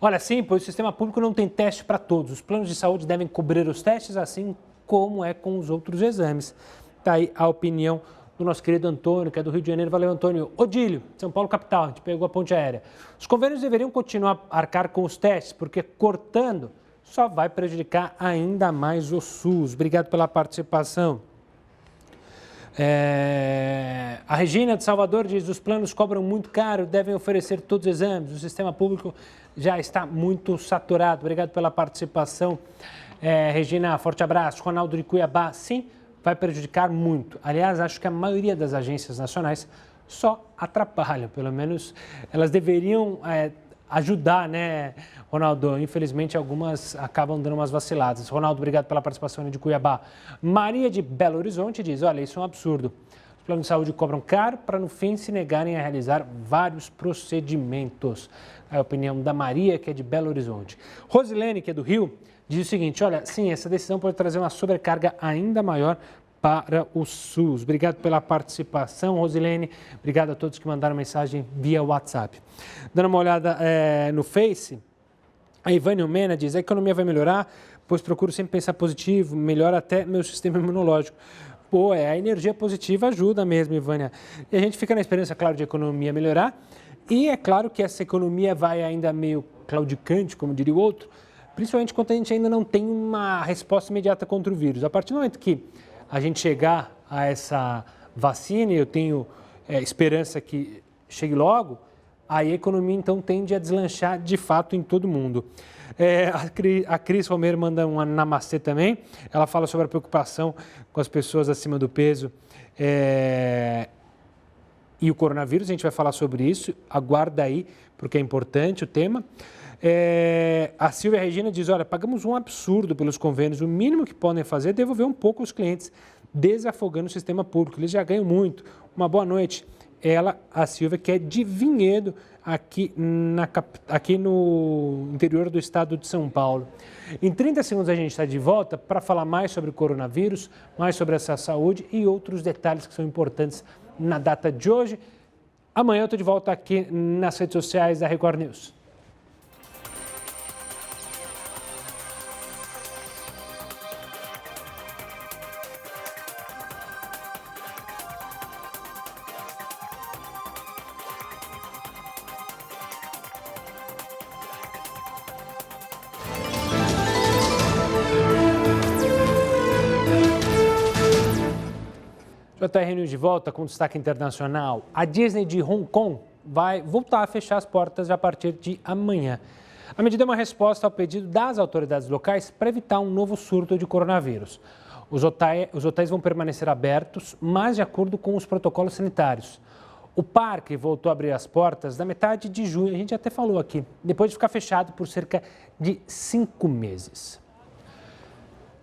olha, sim, pois o sistema público não tem teste para todos. Os planos de saúde devem cobrir os testes, assim como é com os outros exames. Está aí a opinião do nosso querido Antônio, que é do Rio de Janeiro. Valeu, Antônio. Odílio, São Paulo capital, a gente pegou a ponte aérea. Os convênios deveriam continuar a arcar com os testes, porque cortando só vai prejudicar ainda mais o SUS. Obrigado pela participação. A Regina de Salvador diz: os planos cobram muito caro, devem oferecer todos os exames, o sistema público já está muito saturado. Obrigado pela participação. Regina, forte abraço. Ronaldo de Cuiabá, sim, vai prejudicar muito. Aliás, acho que a maioria das agências nacionais só atrapalham, pelo menos elas deveriam ajudar, né, Ronaldo? Infelizmente, algumas acabam dando umas vaciladas. Ronaldo, obrigado pela participação de Cuiabá. Maria de Belo Horizonte diz: olha, isso é um absurdo. Os planos de saúde cobram caro para, no fim, se negarem a realizar vários procedimentos. É a opinião da Maria, que é de Belo Horizonte. Rosilene, que é do Rio, diz o seguinte: olha, sim, essa decisão pode trazer uma sobrecarga ainda maior para o SUS. Obrigado pela participação, Rosilene. Obrigado a todos que mandaram mensagem via WhatsApp. Dando uma olhada no Face, a Ivânia Mena diz: a economia vai melhorar, pois procuro sempre pensar positivo, melhora até meu sistema imunológico. Pô, a energia positiva ajuda mesmo, Ivânia. E a gente fica na esperança, claro, de a economia melhorar. E é claro que essa economia vai ainda meio claudicante, como diria o outro, principalmente quando a gente ainda não tem uma resposta imediata contra o vírus. A partir do momento que a gente chegar a essa vacina, eu tenho esperança que chegue logo, aí a economia então tende a deslanchar de fato em todo mundo. A Cris Romero manda um namastê também. Ela fala sobre a preocupação com as pessoas acima do peso e o coronavírus. A gente vai falar sobre isso. Aguarda aí, porque é importante o tema. A Silvia Regina diz: olha, pagamos um absurdo pelos convênios, o mínimo que podem fazer é devolver um pouco aos clientes, desafogando o sistema público, eles já ganham muito. Uma boa noite. Ela, a Silvia, que é de Vinhedo, aqui no interior do estado de São Paulo. Em 30 segundos a gente está de volta para falar mais sobre o coronavírus, mais sobre essa saúde e outros detalhes que são importantes na data de hoje. Amanhã eu estou de volta aqui nas redes sociais da Record News. JR News de volta com destaque internacional. A Disney de Hong Kong vai voltar a fechar as portas a partir de amanhã. A medida é uma resposta ao pedido das autoridades locais para evitar um novo surto de coronavírus. Os hotéis vão permanecer abertos, mas de acordo com os protocolos sanitários. O parque voltou a abrir as portas na metade de junho, a gente até falou aqui, depois de ficar fechado por cerca de 5 meses.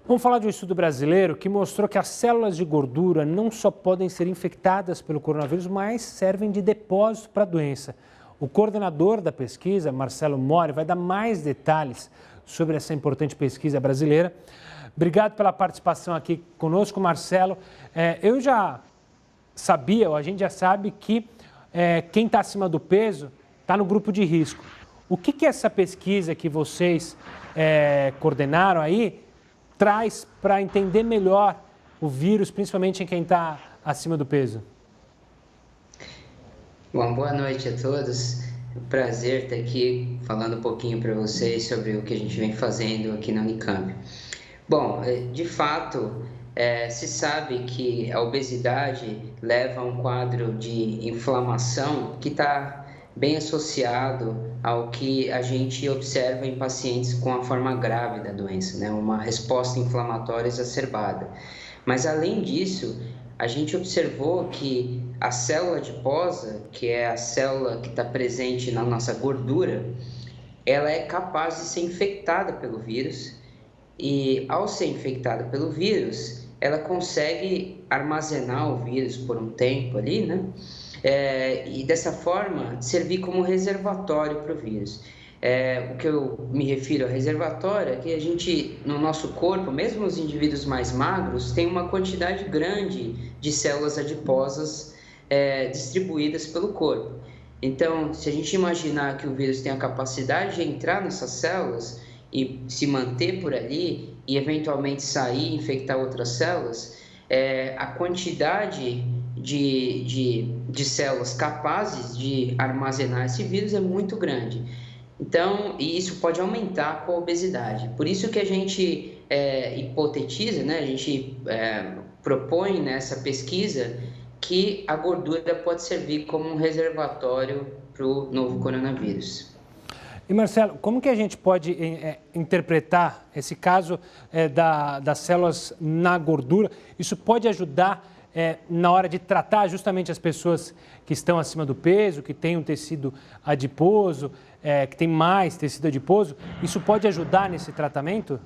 Vamos falar de um estudo brasileiro que mostrou que as células de gordura não só podem ser infectadas pelo coronavírus, mas servem de depósito para a doença. O coordenador da pesquisa, Marcelo Mori, vai dar mais detalhes sobre essa importante pesquisa brasileira. Obrigado pela participação aqui conosco, Marcelo. Eu já sabia, ou a gente já sabe, que quem está acima do peso está no grupo de risco. O que essa pesquisa que vocês coordenaram aí traz para entender melhor o vírus, principalmente em quem está acima do peso? Bom, boa noite a todos. É um prazer estar aqui falando um pouquinho para vocês sobre o que a gente vem fazendo aqui na Unicamp. Bom, de fato, se sabe que a obesidade leva a um quadro de inflamação que está bem associado ao que a gente observa em pacientes com a forma grave da doença, né? Uma resposta inflamatória exacerbada. Mas, além disso, a gente observou que a célula adiposa, que é a célula que está presente na nossa gordura, ela é capaz de ser infectada pelo vírus e, ao ser infectada pelo vírus, ela consegue armazenar o vírus por um tempo ali, né? E dessa forma servir como reservatório para o vírus. O que eu me refiro a reservatório é que a gente, no nosso corpo, mesmo os indivíduos mais magros, tem uma quantidade grande de células adiposas distribuídas pelo corpo. Então, se a gente imaginar que o vírus tem a capacidade de entrar nessas células e se manter por ali e eventualmente sair e infectar outras células, a quantidade de células capazes de armazenar esse vírus é muito grande. Então, e isso pode aumentar com a obesidade. Por isso que a gente hipotetiza, né? A gente propõe nessa pesquisa que a gordura pode servir como um reservatório para o novo coronavírus. E Marcelo, como que a gente pode interpretar esse caso das células na gordura? Isso pode ajudar na hora de tratar justamente as pessoas que estão acima do peso, que têm um tecido adiposo, que tem mais tecido adiposo? Isso pode ajudar nesse tratamento?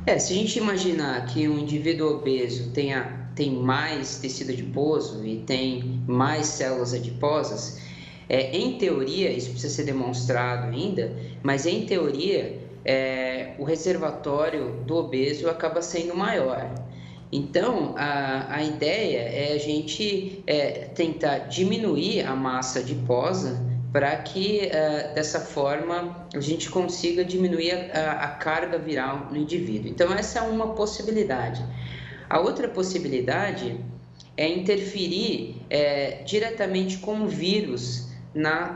Se a gente imaginar que um indivíduo obeso tem mais tecido adiposo e tem mais células adiposas, em teoria, isso precisa ser demonstrado ainda, mas em teoria, o reservatório do obeso acaba sendo maior. Então, a ideia é a gente tentar diminuir a massa adiposa para que, dessa forma, a gente consiga diminuir a carga viral no indivíduo. Então, essa é uma possibilidade. A outra possibilidade é interferir diretamente com o vírus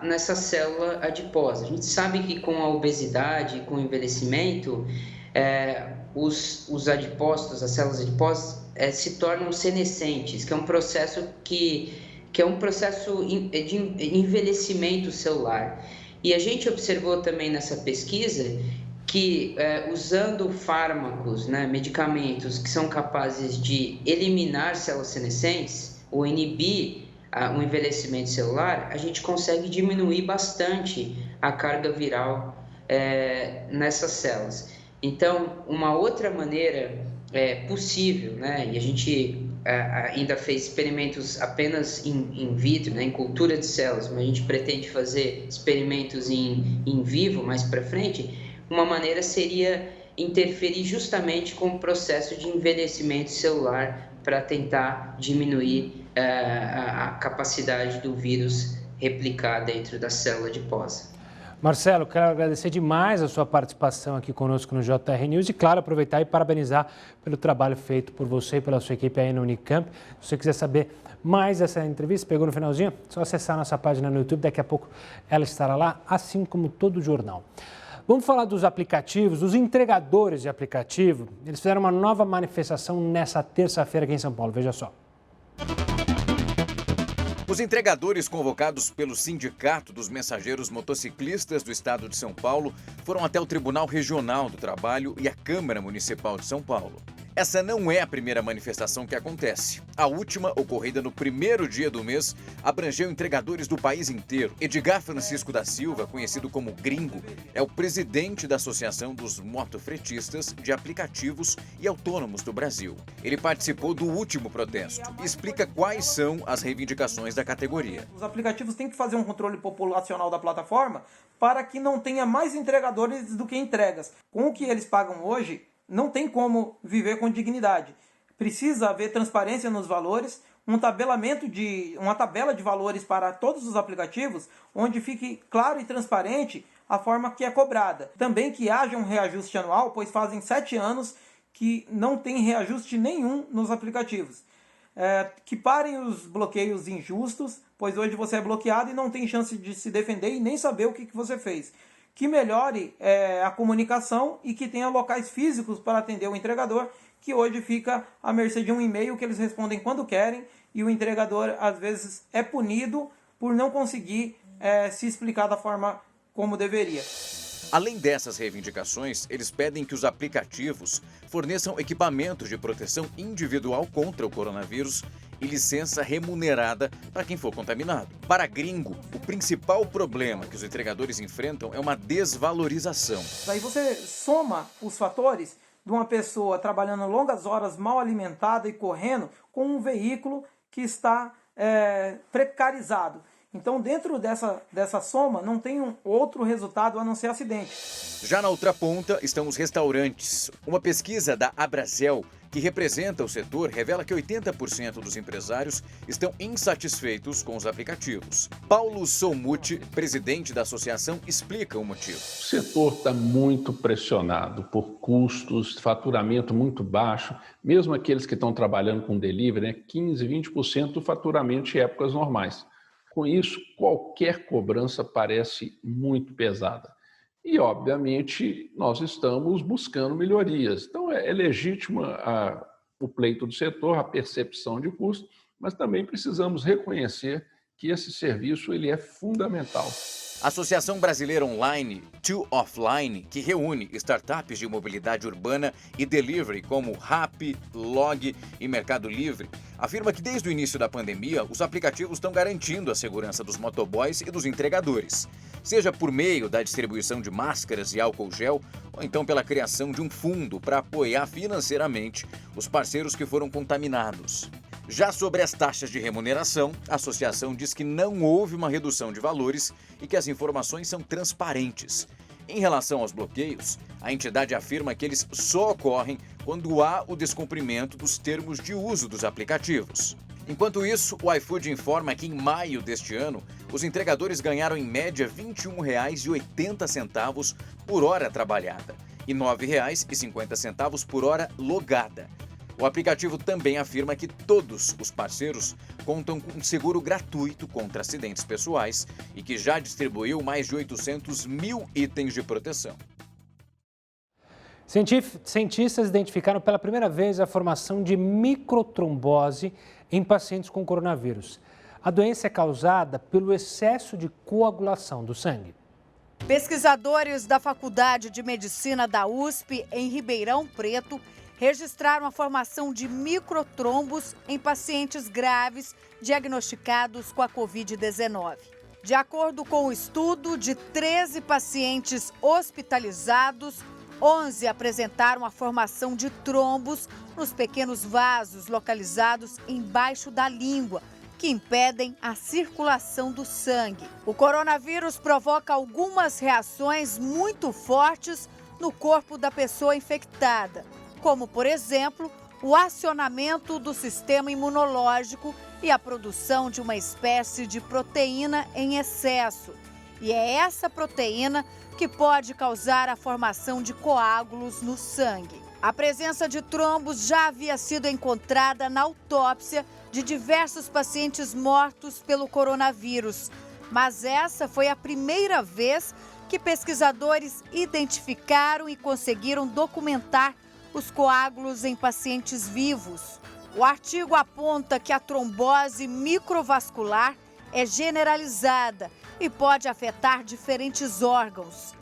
nessa célula adiposa. A gente sabe que com a obesidade, com o envelhecimento, os adipócitos, as células adiposas, se tornam senescentes, que é um processo que é um processo de envelhecimento celular. E a gente observou também nessa pesquisa que usando fármacos, né, medicamentos que são capazes de eliminar células senescentes ou inibir o envelhecimento celular, a gente consegue diminuir bastante a carga viral nessas células. Então, uma outra maneira possível, né, e a gente ainda fez experimentos apenas in vitro, né, em cultura de células, mas a gente pretende fazer experimentos in vivo mais para frente. Uma maneira seria interferir justamente com o processo de envelhecimento celular para tentar diminuir a capacidade do vírus replicar dentro da célula adiposa. Marcelo, quero agradecer demais a sua participação aqui conosco no JR News e, claro, aproveitar e parabenizar pelo trabalho feito por você e pela sua equipe aí no Unicamp. Se você quiser saber mais dessa entrevista, pegou no finalzinho? É só acessar a nossa página no YouTube, daqui a pouco ela estará lá, assim como todo o jornal. Vamos falar dos aplicativos, dos entregadores de aplicativo. Eles fizeram uma nova manifestação nessa terça-feira aqui em São Paulo, veja só. Os entregadores convocados pelo Sindicato dos Mensageiros Motociclistas do Estado de São Paulo foram até o Tribunal Regional do Trabalho e a Câmara Municipal de São Paulo. Essa não é a primeira manifestação que acontece. A última, ocorrida no primeiro dia do mês, abrangeu entregadores do país inteiro. Edgar Francisco da Silva, conhecido como Gringo, é o presidente da Associação dos Motofretistas de Aplicativos e Autônomos do Brasil. Ele participou do último protesto e explica quais são as reivindicações da categoria. Os aplicativos têm que fazer um controle populacional da plataforma para que não tenha mais entregadores do que entregas. Com o que eles pagam hoje, não tem como viver com dignidade. Precisa haver transparência nos valores, uma tabela de valores para todos os aplicativos, onde fique claro e transparente a forma que é cobrada. Também que haja um reajuste anual, pois fazem 7 anos que não tem reajuste nenhum nos aplicativos. Que parem os bloqueios injustos, pois hoje você é bloqueado e não tem chance de se defender e nem saber o que você fez. Que melhore a comunicação e que tenha locais físicos para atender o entregador, que hoje fica à mercê de um e-mail que eles respondem quando querem e o entregador às vezes é punido por não conseguir se explicar da forma como deveria. Além dessas reivindicações, eles pedem que os aplicativos forneçam equipamentos de proteção individual contra o coronavírus e licença remunerada para quem for contaminado. Para Gringo, o principal problema que os entregadores enfrentam é uma desvalorização. Daí você soma os fatores de uma pessoa trabalhando longas horas, mal alimentada e correndo com um veículo que está precarizado. Então, dentro dessa soma, não tem outro resultado a não ser acidente. Já na outra ponta estão os restaurantes. Uma pesquisa da Abrazel, que representa o setor, revela que 80% dos empresários estão insatisfeitos com os aplicativos. Paulo Somuti, presidente da associação, explica o motivo. O setor está muito pressionado por custos, faturamento muito baixo. Mesmo aqueles que estão trabalhando com delivery, 15%, 20% do faturamento em épocas normais. Com isso, qualquer cobrança parece muito pesada. E, obviamente, nós estamos buscando melhorias. Então, é legítimo o pleito do setor, a percepção de custo, mas também precisamos reconhecer que esse serviço ele é fundamental. A Associação Brasileira Online to Offline, que reúne startups de mobilidade urbana e delivery como Rappi, Log e Mercado Livre, afirma que desde o início da pandemia, os aplicativos estão garantindo a segurança dos motoboys e dos entregadores, seja por meio da distribuição de máscaras e álcool gel, ou então pela criação de um fundo para apoiar financeiramente os parceiros que foram contaminados. Já sobre as taxas de remuneração, a associação diz que não houve uma redução de valores e que as informações são transparentes. Em relação aos bloqueios, a entidade afirma que eles só ocorrem quando há o descumprimento dos termos de uso dos aplicativos. Enquanto isso, o iFood informa que em maio deste ano, os entregadores ganharam em média R$ 21,80 por hora trabalhada e R$ 9,50 por hora logada. O aplicativo também afirma que todos os parceiros contam com um seguro gratuito contra acidentes pessoais e que já distribuiu mais de 800 mil itens de proteção. Cientistas identificaram pela primeira vez a formação de microtrombose em pacientes com coronavírus. A doença é causada pelo excesso de coagulação do sangue. Pesquisadores da Faculdade de Medicina da USP, em Ribeirão Preto, registraram a formação de microtrombos em pacientes graves diagnosticados com a Covid-19. De acordo com o estudo, de 13 pacientes hospitalizados, 11 apresentaram a formação de trombos nos pequenos vasos localizados embaixo da língua, que impedem a circulação do sangue. O coronavírus provoca algumas reações muito fortes no corpo da pessoa infectada, como, por exemplo, o acionamento do sistema imunológico e a produção de uma espécie de proteína em excesso. E é essa proteína que pode causar a formação de coágulos no sangue. A presença de trombos já havia sido encontrada na autópsia de diversos pacientes mortos pelo coronavírus, mas essa foi a primeira vez que pesquisadores identificaram e conseguiram documentar os coágulos em pacientes vivos. O artigo aponta que a trombose microvascular é generalizada e pode afetar diferentes órgãos.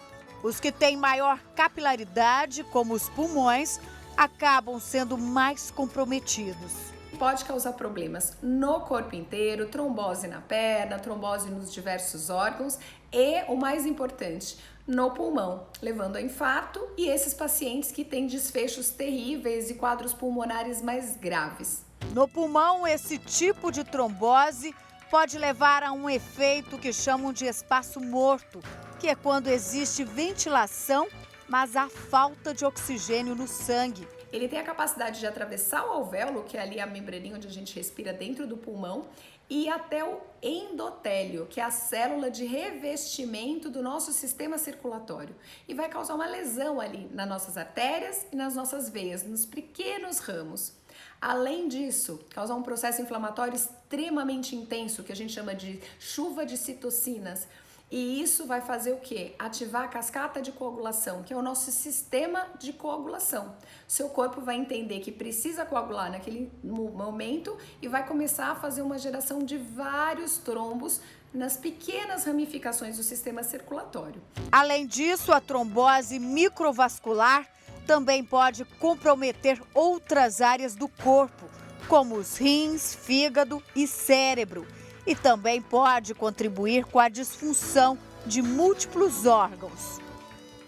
Os que têm maior capilaridade, como os pulmões, acabam sendo mais comprometidos. Pode causar problemas no corpo inteiro, trombose na perna, trombose nos diversos órgãos e, o mais importante, no pulmão, levando a infarto e esses pacientes que têm desfechos terríveis e quadros pulmonares mais graves. No pulmão, esse tipo de trombose pode levar a um efeito que chamam de espaço morto, que é quando existe ventilação, mas há falta de oxigênio no sangue. Ele tem a capacidade de atravessar o alvéolo, que é ali a membraninha onde a gente respira dentro do pulmão, e até o endotélio, que é a célula de revestimento do nosso sistema circulatório. E vai causar uma lesão ali nas nossas artérias e nas nossas veias, nos pequenos ramos. Além disso, causar um processo inflamatório extremamente intenso, que a gente chama de chuva de citocinas. E isso vai fazer o quê? Ativar a cascata de coagulação, que é o nosso sistema de coagulação. Seu corpo vai entender que precisa coagular naquele momento e vai começar a fazer uma geração de vários trombos nas pequenas ramificações do sistema circulatório. Além disso, a trombose microvascular também pode comprometer outras áreas do corpo, como os rins, fígado e cérebro. E também pode contribuir com a disfunção de múltiplos órgãos.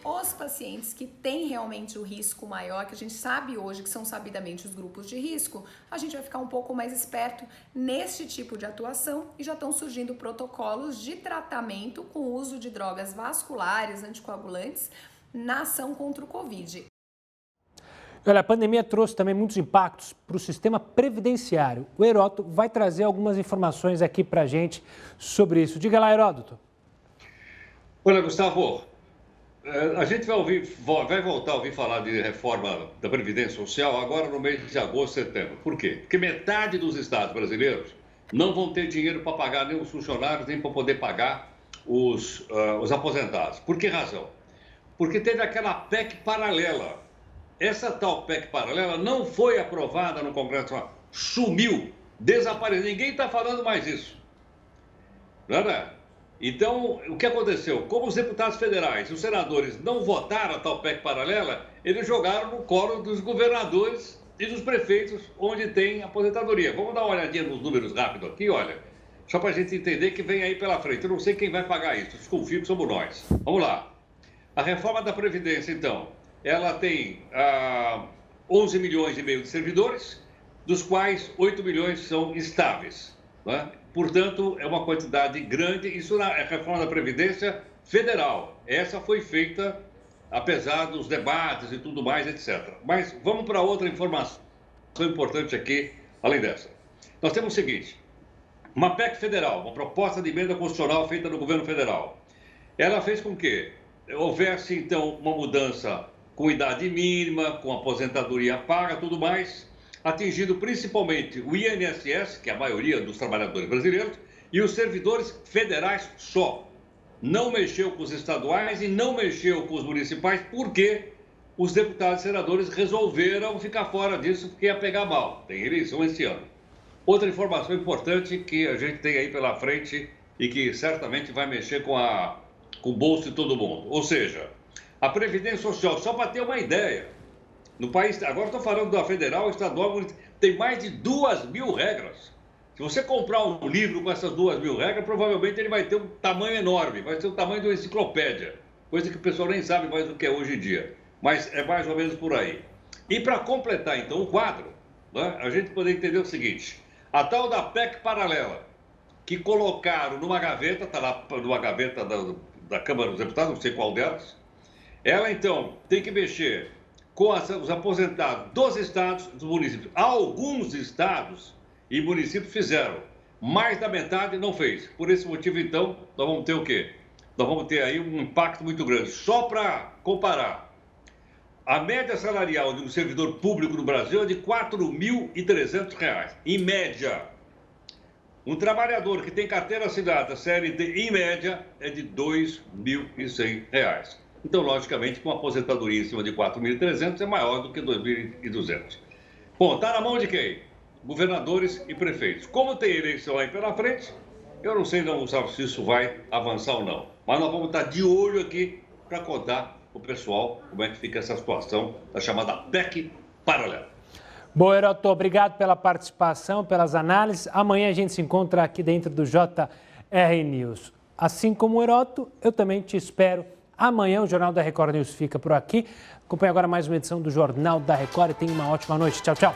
Os pacientes que têm realmente o risco maior, que a gente sabe hoje que são sabidamente os grupos de risco, a gente vai ficar um pouco mais esperto neste tipo de atuação e já estão surgindo protocolos de tratamento com o uso de drogas vasculares, anticoagulantes, na ação contra o Covid. Olha, a pandemia trouxe também muitos impactos para o sistema previdenciário. O Heródoto vai trazer algumas informações aqui para a gente sobre isso. Diga lá, Heródoto. Olha, Gustavo, a gente vai voltar a ouvir falar de reforma da Previdência Social agora no mês de agosto, setembro. Por quê? Porque metade dos estados brasileiros não vão ter dinheiro para pagar nem os funcionários, nem para poder pagar os aposentados. Por que razão? Porque teve aquela PEC paralela. Essa tal PEC paralela não foi aprovada no Congresso, sumiu, desapareceu. Ninguém está falando mais isso. Não é? Então, o que aconteceu? Como os deputados federais e os senadores não votaram a tal PEC paralela, eles jogaram no colo dos governadores e dos prefeitos onde tem aposentadoria. Vamos dar uma olhadinha nos números rápido aqui, olha, só para a gente entender que vem aí pela frente. Eu não sei quem vai pagar isso, desconfio que somos nós. Vamos lá. A reforma da Previdência, então, ela tem 11 milhões e meio de servidores, dos quais 8 milhões são estáveis, né? Portanto, é uma quantidade grande. Isso é a reforma da Previdência Federal. Essa foi feita apesar dos debates e tudo mais, etc. Mas vamos para outra informação importante aqui, além dessa. Nós temos o seguinte, uma PEC federal, uma proposta de emenda constitucional feita no governo federal. Ela fez com que houvesse, então, uma mudança com idade mínima, com aposentadoria paga, tudo mais, atingindo principalmente o INSS, que é a maioria dos trabalhadores brasileiros, e os servidores federais só. Não mexeu com os estaduais e não mexeu com os municipais, porque os deputados e senadores resolveram ficar fora disso, porque ia pegar mal. Tem eleição esse ano. Outra informação importante que a gente tem aí pela frente e que certamente vai mexer com o bolso de todo mundo. Ou seja, a Previdência Social, só para ter uma ideia, no país, agora estou falando da federal, estadual, tem mais de 2.000 regras. Se você comprar um livro com essas 2.000 regras, provavelmente ele vai ter um tamanho enorme, vai ter o tamanho de uma enciclopédia, coisa que o pessoal nem sabe mais do que é hoje em dia, mas é mais ou menos por aí. E para completar, então, o quadro, né, a gente poder entender o seguinte, a tal da PEC paralela, que colocaram numa gaveta, está lá numa gaveta da Câmara dos Deputados, não sei qual delas, ela, então, tem que mexer com os aposentados dos estados e dos municípios. Alguns estados e municípios fizeram, mais da metade não fez. Por esse motivo, então, nós vamos ter o quê? Nós vamos ter aí um impacto muito grande. Só para comparar, a média salarial de um servidor público no Brasil é de R$ 4.300, em média. Um trabalhador que tem carteira assinada CLT, em média, é de R$ 2.100. Então, logicamente, com uma aposentadoria em cima de 4.300 é maior do que 2.200. Bom, está na mão de quem? Governadores e prefeitos. Como tem eleição aí pela frente, eu não sei, não, Gustavo, se isso vai avançar ou não. Mas nós vamos estar de olho aqui para contar para o pessoal como é que fica essa situação da chamada PEC paralela. Bom, Heródoto, obrigado pela participação, pelas análises. Amanhã a gente se encontra aqui dentro do JR News. Assim como o Heródoto, eu também te espero. Amanhã o Jornal da Record News fica por aqui. Acompanhe agora mais uma edição do Jornal da Record e tenha uma ótima noite. Tchau, tchau.